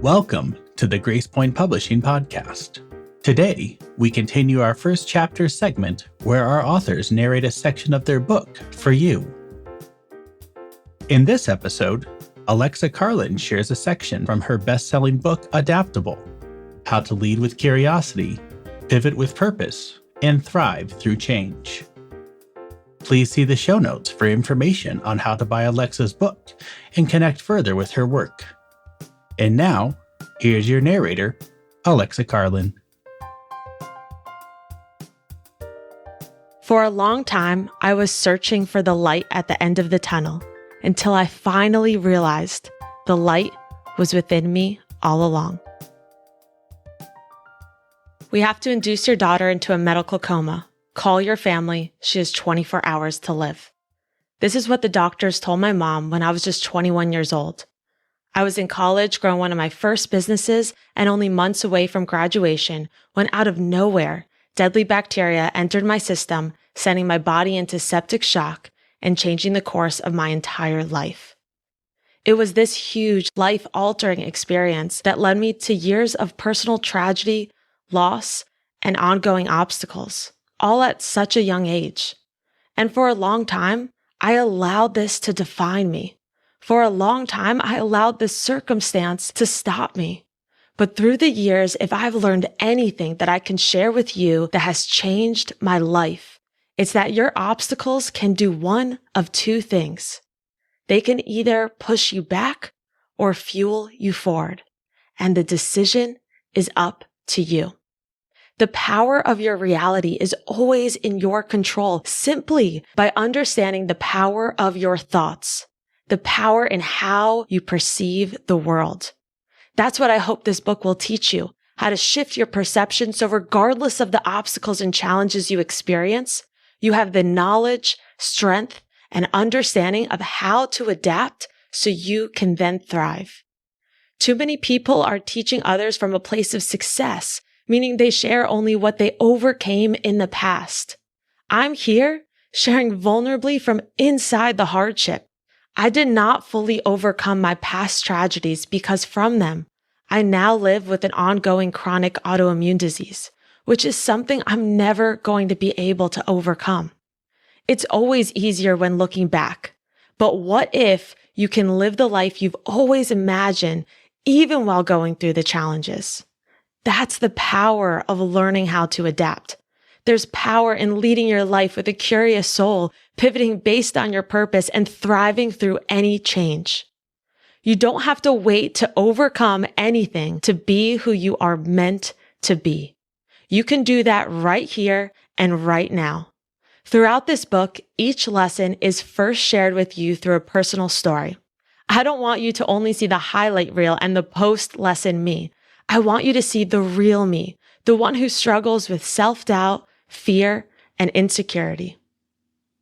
Welcome to the GracePoint Publishing podcast. Today, we continue our first chapter segment where our authors narrate a section of their book for you. In this episode, Alexa Carlin shares a section from her best-selling book, Adaptable: How to Lead with Curiosity, Pivot with Purpose, and Thrive Through Change. Please see the show notes for information on how to buy Alexa's book and connect further with her work. And now, here's your narrator, Alexa Carlin. For a long time, I was searching for the light at the end of the tunnel until I finally realized the light was within me all along. We have to induce your daughter into a medical coma. Call your family. She has 24 hours to live. This is what the doctors told my mom when I was just 21 years old. I was in college, growing one of my first businesses, and only months away from graduation when out of nowhere, deadly bacteria entered my system, sending my body into septic shock and changing the course of my entire life. It was this huge, life-altering experience that led me to years of personal tragedy, loss, and ongoing obstacles, all at such a young age. And for a long time, I allowed this to define me. For a long time, I allowed this circumstance to stop me. But through the years, if I've learned anything that I can share with you that has changed my life, it's that your obstacles can do one of two things. They can either push you back or fuel you forward. And the decision is up to you. The power of your reality is always in your control simply by understanding the power of your thoughts, the power in how you perceive the world. That's what I hope this book will teach you, how to shift your perception so regardless of the obstacles and challenges you experience, you have the knowledge, strength, and understanding of how to adapt so you can then thrive. Too many people are teaching others from a place of success, meaning they share only what they overcame in the past. I'm here sharing vulnerably from inside the hardship. I did not fully overcome my past tragedies because from them, I now live with an ongoing chronic autoimmune disease, which is something I'm never going to be able to overcome. It's always easier when looking back. But what if you can live the life you've always imagined, even while going through the challenges? That's the power of learning how to adapt. There's power in leading your life with a curious soul, pivoting based on your purpose and thriving through any change. You don't have to wait to overcome anything to be who you are meant to be. You can do that right here and right now. Throughout this book, each lesson is first shared with you through a personal story. I don't want you to only see the highlight reel and the post-lesson me. I want you to see the real me, the one who struggles with self-doubt, fear, and insecurity.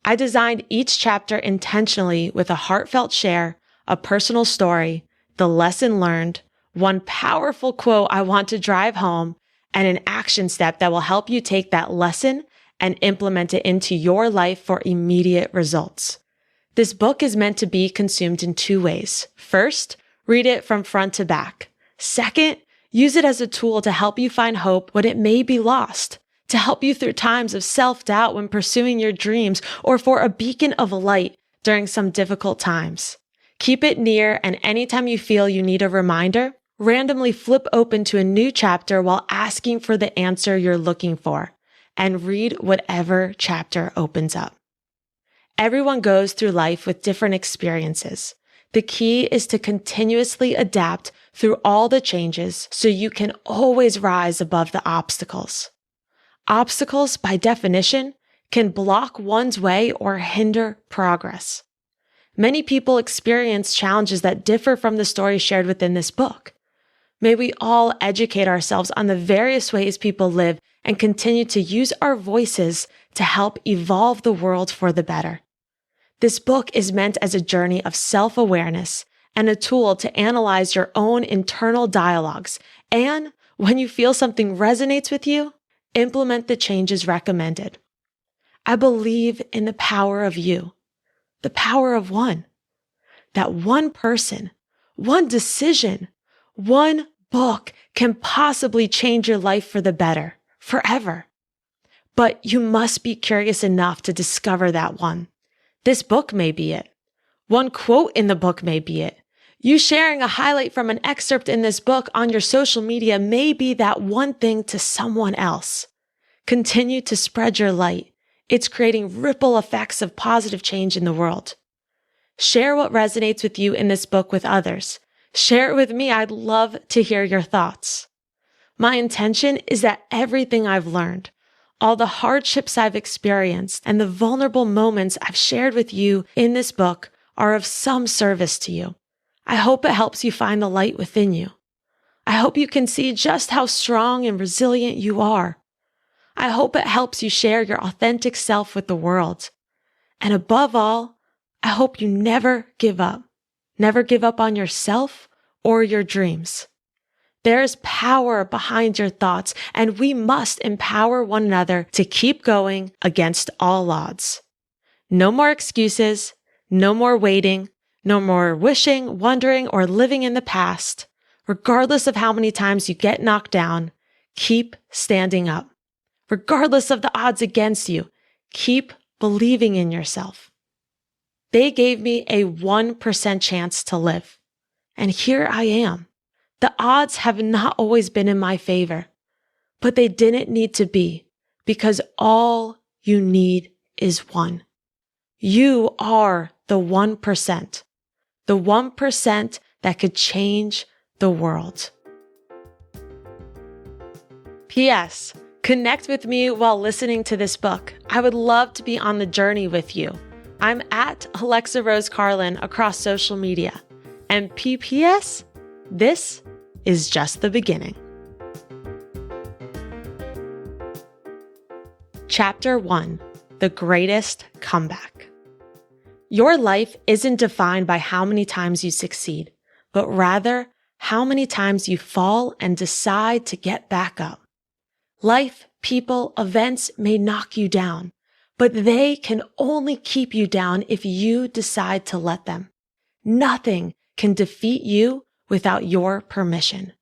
I designed each chapter intentionally with a heartfelt share, a personal story, the lesson learned, one powerful quote I want to drive home, and an action step that will help you take that lesson and implement it into your life for immediate results. This book is meant to be consumed in two ways. First, read it from front to back. Second, use it as a tool to help you find hope when it may be lost, to help you through times of self-doubt when pursuing your dreams, or for a beacon of light during some difficult times. Keep it near, and anytime you feel you need a reminder, randomly flip open to a new chapter while asking for the answer you're looking for, and read whatever chapter opens up. Everyone goes through life with different experiences. The key is to continuously adapt through all the changes so you can always rise above the obstacles. Obstacles, by definition, can block one's way or hinder progress. Many people experience challenges that differ from the story shared within this book. May we all educate ourselves on the various ways people live and continue to use our voices to help evolve the world for the better. This book is meant as a journey of self-awareness and a tool to analyze your own internal dialogues, and when you feel something resonates with you, implement the changes recommended. I believe in the power of you, the power of one. That one person, one decision, one book can possibly change your life for the better, forever. But you must be curious enough to discover that one. This book may be it. One quote in the book may be it. You sharing a highlight from an excerpt in this book on your social media may be that one thing to someone else. Continue to spread your light. It's creating ripple effects of positive change in the world. Share what resonates with you in this book with others. Share it with me. I'd love to hear your thoughts. My intention is that everything I've learned, all the hardships I've experienced, and the vulnerable moments I've shared with you in this book are of some service to you. I hope it helps you find the light within you. I hope you can see just how strong and resilient you are. I hope it helps you share your authentic self with the world. And above all, I hope you never give up. Never give up on yourself or your dreams. There is power behind your thoughts, and we must empower one another to keep going against all odds. No more excuses, no more waiting, no more wishing, wondering, or living in the past. Regardless of how many times you get knocked down, keep standing up. Regardless of the odds against you, keep believing in yourself. They gave me a 1% chance to live, and here I am. The odds have not always been in my favor, but they didn't need to be, because all you need is one. You are the 1%, the 1% that could change the world. P.S. Connect with me while listening to this book. I would love to be on the journey with you. I'm at Alexa Rose Carlin across social media. And P.P.S. This is just the beginning. Chapter 1: The Greatest Comeback. Your life isn't defined by how many times you succeed, but rather how many times you fall and decide to get back up. Life, people, events may knock you down, but they can only keep you down if you decide to let them. Nothing can defeat you without your permission.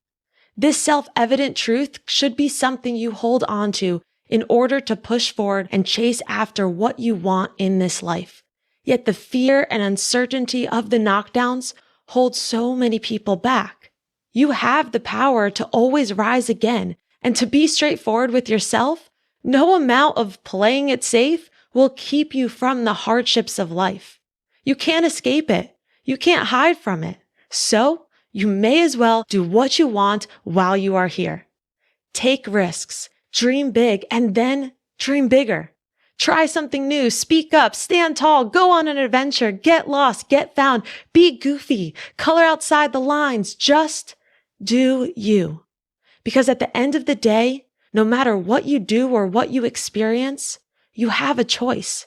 This self-evident truth should be something you hold on to in order to push forward and chase after what you want in this life. Yet the fear and uncertainty of the knockdowns hold so many people back. You have the power to always rise again, and to be straightforward with yourself. No amount of playing it safe will keep you from the hardships of life. You can't escape it. You can't hide from it. So you may as well do what you want while you are here. Take risks, dream big, and then dream bigger. Try something new, speak up, stand tall, go on an adventure, get lost, get found, be goofy, color outside the lines, just do you. Because at the end of the day, no matter what you do or what you experience, you have a choice.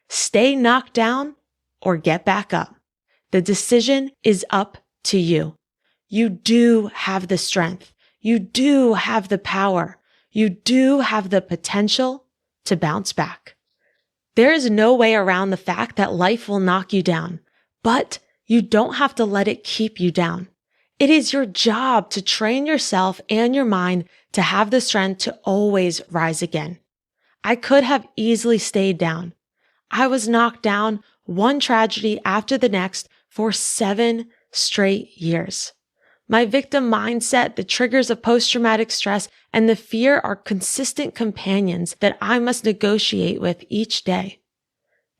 Stay knocked down or get back up. The decision is up to you. You do have the strength. You do have the power. You do have the potential to bounce back. There is no way around the fact that life will knock you down, but you don't have to let it keep you down. It is your job to train yourself and your mind to have the strength to always rise again. I could have easily stayed down. I was knocked down one tragedy after the next for 7 straight years. My victim mindset, the triggers of post-traumatic stress, and the fear are consistent companions that I must negotiate with each day.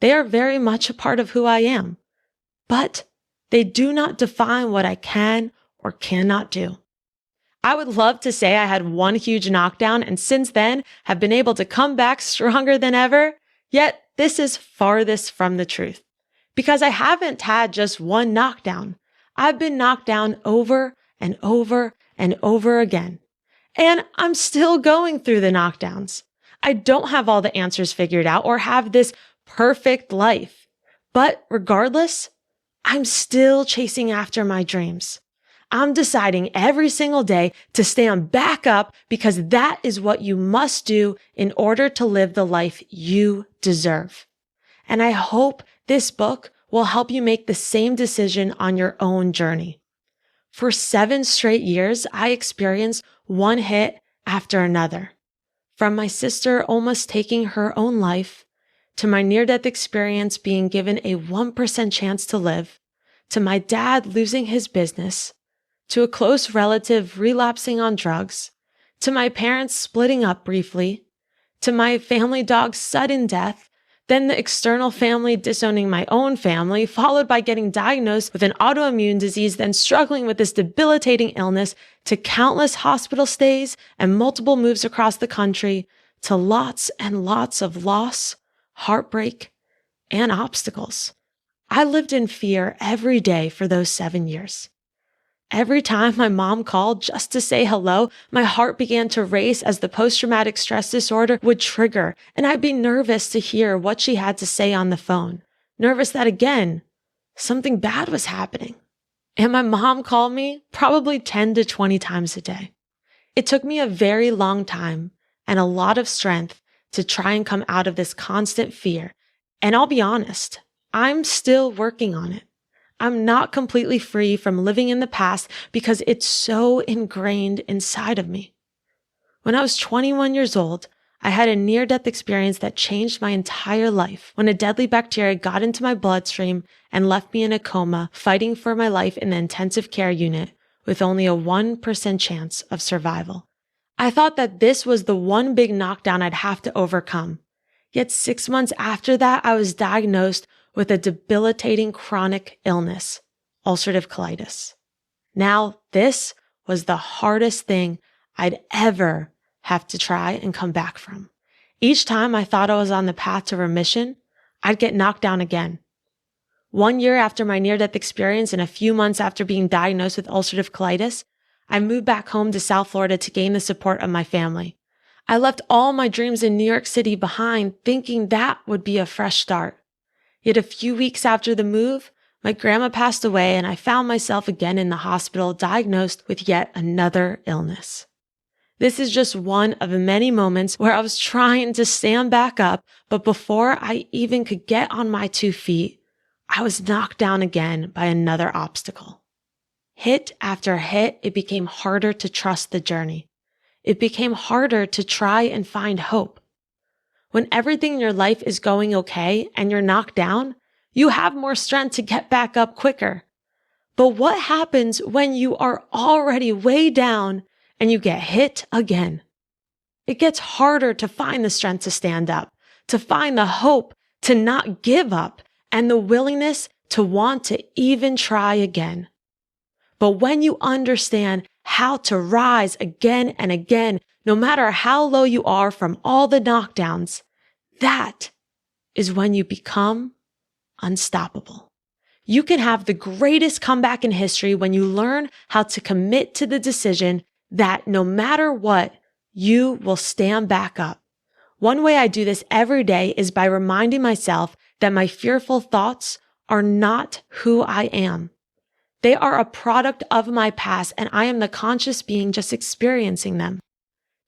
They are very much a part of who I am, but they do not define what I can or cannot do. I would love to say I had one huge knockdown and since then have been able to come back stronger than ever, yet this is farthest from the truth. Because I haven't had just one knockdown. I've been knocked down over and over and over again. And I'm still going through the knockdowns. I don't have all the answers figured out or have this perfect life. But regardless, I'm still chasing after my dreams. I'm deciding every single day to stand back up because that is what you must do in order to live the life you deserve. And I hope this book will help you make the same decision on your own journey. For 7 straight years, I experienced one hit after another. From my sister almost taking her own life, to my near-death experience being given a 1% chance to live, to my dad losing his business, to a close relative relapsing on drugs, to my parents splitting up briefly, to my family dog's sudden death, then the external family disowning my own family, followed by getting diagnosed with an autoimmune disease, then struggling with this debilitating illness, to countless hospital stays and multiple moves across the country, to lots and lots of loss, heartbreak, and obstacles. I lived in fear every day for those 7 years. Every time my mom called just to say hello, my heart began to race as the post-traumatic stress disorder would trigger, and I'd be nervous to hear what she had to say on the phone. Nervous that, again, something bad was happening. And my mom called me probably 10 to 20 times a day. It took me a very long time and a lot of strength to try and come out of this constant fear. And I'll be honest, I'm still working on it. I'm not completely free from living in the past because it's so ingrained inside of me. When I was 21 years old, I had a near-death experience that changed my entire life when a deadly bacteria got into my bloodstream and left me in a coma, fighting for my life in the intensive care unit with only a 1% chance of survival. I thought that this was the one big knockdown I'd have to overcome. Yet 6 months after that, I was diagnosed with a debilitating chronic illness, ulcerative colitis. Now, this was the hardest thing I'd ever have to try and come back from. Each time I thought I was on the path to remission, I'd get knocked down again. 1 year after my near-death experience and a few months after being diagnosed with ulcerative colitis, I moved back home to South Florida to gain the support of my family. I left all my dreams in New York City behind, thinking that would be a fresh start. Yet a few weeks after the move, my grandma passed away and I found myself again in the hospital diagnosed with yet another illness. This is just one of many moments where I was trying to stand back up, but before I even could get on my 2 feet, I was knocked down again by another obstacle. Hit after hit, it became harder to trust the journey. It became harder to try and find hope. When everything in your life is going okay and you're knocked down, you have more strength to get back up quicker. But what happens when you are already way down and you get hit again? It gets harder to find the strength to stand up, to find the hope to not give up, and the willingness to want to even try again. But when you understand how to rise again and again, no matter how low you are from all the knockdowns, that is when you become unstoppable. You can have the greatest comeback in history when you learn how to commit to the decision that no matter what, you will stand back up. One way I do this every day is by reminding myself that my fearful thoughts are not who I am. They are a product of my past, and I am the conscious being just experiencing them.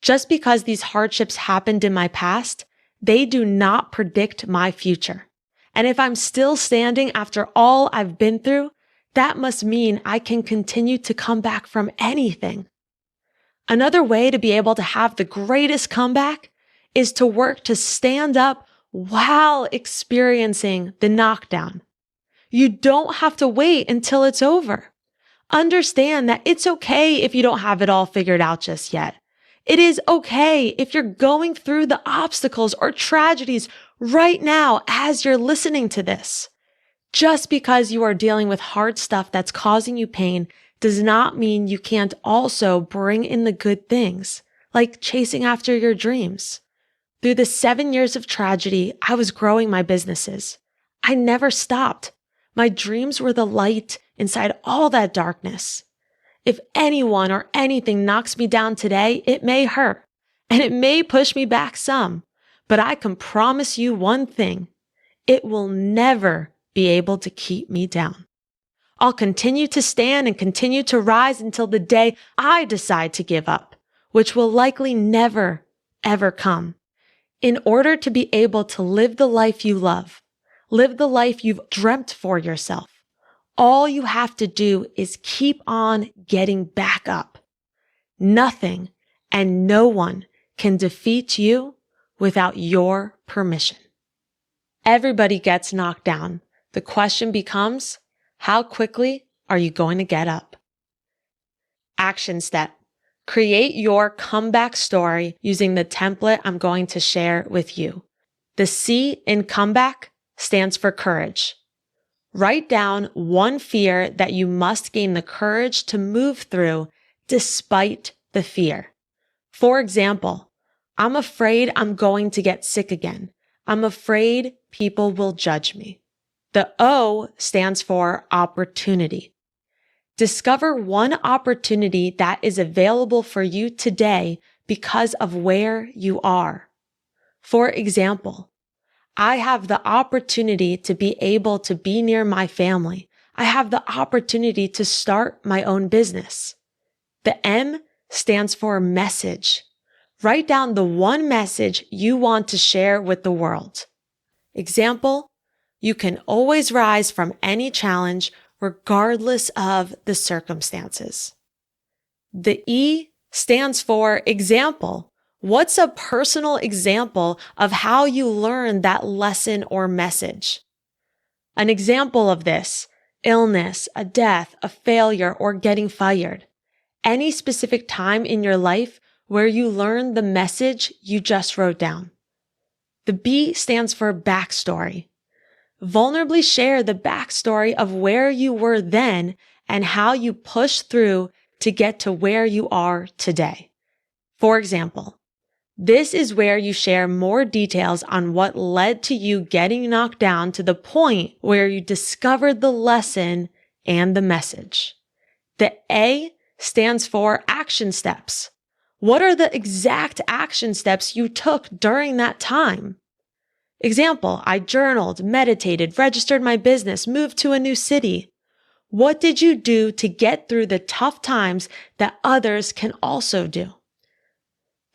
Just because these hardships happened in my past, they do not predict my future. And if I'm still standing after all I've been through, that must mean I can continue to come back from anything. Another way to be able to have the greatest comeback is to work to stand up while experiencing the knockdown. You don't have to wait until it's over. Understand that it's okay if you don't have it all figured out just yet. It is okay if you're going through the obstacles or tragedies right now as you're listening to this. Just because you are dealing with hard stuff that's causing you pain does not mean you can't also bring in the good things, like chasing after your dreams. Through the 7 years of tragedy, I was growing my businesses. I never stopped. My dreams were the light inside all that darkness. If anyone or anything knocks me down today, it may hurt, and it may push me back some, but I can promise you one thing: it will never be able to keep me down. I'll continue to stand and continue to rise until the day I decide to give up, which will likely never, ever come. In order to be able to live the life you love, live the life you've dreamt for yourself, all you have to do is keep on getting back up. Nothing and no one can defeat you without your permission. Everybody gets knocked down. The question becomes, how quickly are you going to get up? Action step. Create your comeback story using the template I'm going to share with you. The C in comeback stands for courage. Write down one fear that you must gain the courage to move through despite the fear. For example, I'm afraid I'm going to get sick again. I'm afraid people will judge me. The O stands for opportunity. Discover one opportunity that is available for you today because of where you are. For example, I have the opportunity to be able to be near my family. I have the opportunity to start my own business. The M stands for message. Write down the one message you want to share with the world. Example, you can always rise from any challenge regardless of the circumstances. The E stands for example. What's a personal example of how you learned that lesson or message? An example of this, illness, a death, a failure, or getting fired. Any specific time in your life where you learned the message you just wrote down. The B stands for backstory. Vulnerably share the backstory of where you were then and how you pushed through to get to where you are today. For example, this is where you share more details on what led to you getting knocked down to the point where you discovered the lesson and the message. The A stands for action steps. What are the exact action steps you took during that time? Example, I journaled, meditated, registered my business, moved to a new city. What did you do to get through the tough times that others can also do?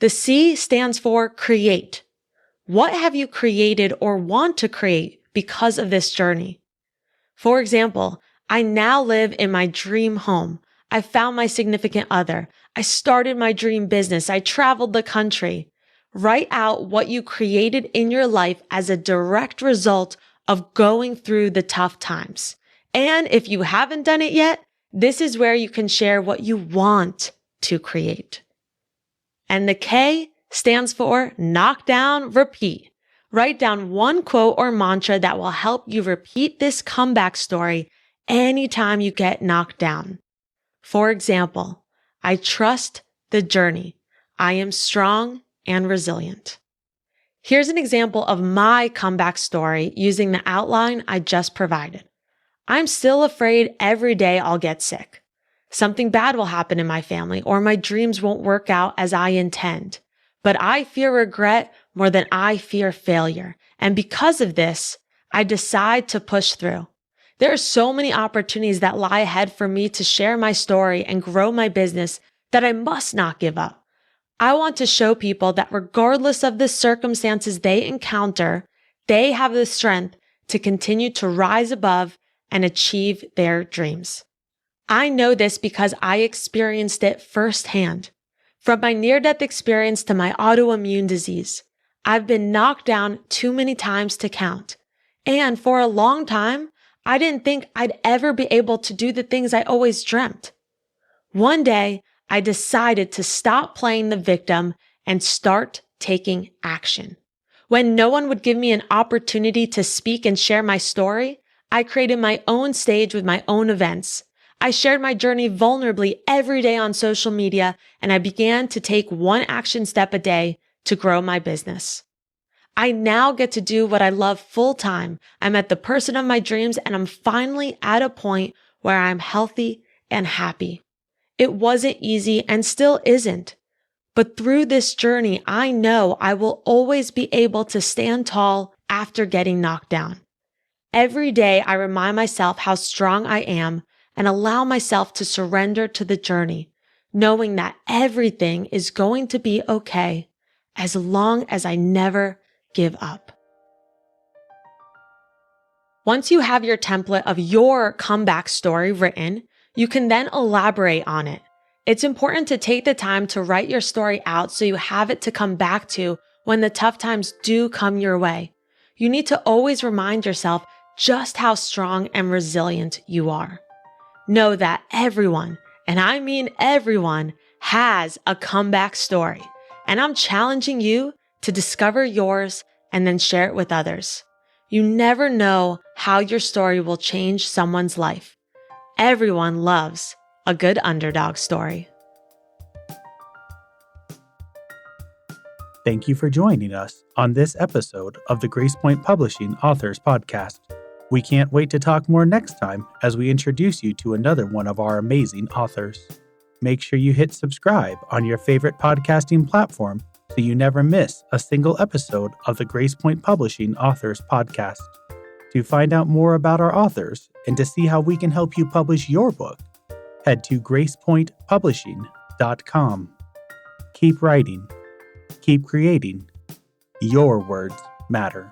The C stands for create. What have you created or want to create because of this journey? For example, I now live in my dream home. I found my significant other. I started my dream business. I traveled the country. Write out what you created in your life as a direct result of going through the tough times. And if you haven't done it yet, this is where you can share what you want to create. And the K stands for knock down, repeat. Write down one quote or mantra that will help you repeat this comeback story anytime you get knocked down. For example, I trust the journey. I am strong and resilient. Here's an example of my comeback story using the outline I just provided. I'm still afraid every day I'll get sick. Something bad will happen in my family or my dreams won't work out as I intend. But I fear regret more than I fear failure. And because of this, I decide to push through. There are so many opportunities that lie ahead for me to share my story and grow my business that I must not give up. I want to show people that regardless of the circumstances they encounter, they have the strength to continue to rise above and achieve their dreams. I know this because I experienced it firsthand. From my near-death experience to my autoimmune disease, I've been knocked down too many times to count. And for a long time, I didn't think I'd ever be able to do the things I always dreamt. One day, I decided to stop playing the victim and start taking action. When no one would give me an opportunity to speak and share my story, I created my own stage with my own events. I shared my journey vulnerably every day on social media, and I began to take one action step a day to grow my business. I now get to do what I love full time. I'm at the person of my dreams, and I'm finally at a point where I'm healthy and happy. It wasn't easy and still isn't. But through this journey, I know I will always be able to stand tall after getting knocked down. Every day, I remind myself how strong I am and allow myself to surrender to the journey, knowing that everything is going to be okay as long as I never give up. Once you have your template of your comeback story written, you can then elaborate on it. It's important to take the time to write your story out so you have it to come back to when the tough times do come your way. You need to always remind yourself just how strong and resilient you are. Know that everyone, and I mean everyone, has a comeback story, and I'm challenging you to discover yours and then share it with others. You never know how your story will change someone's life. Everyone loves a good underdog story. Thank you for joining us on this episode of the GracePoint Publishing Authors Podcast. We can't wait to talk more next time as we introduce you to another one of our amazing authors. Make sure you hit subscribe on your favorite podcasting platform so you never miss a single episode of the GracePoint Publishing Authors Podcast. To find out more about our authors and to see how we can help you publish your book, head to GracePointPublishing.com. Keep writing, keep creating. Your words matter.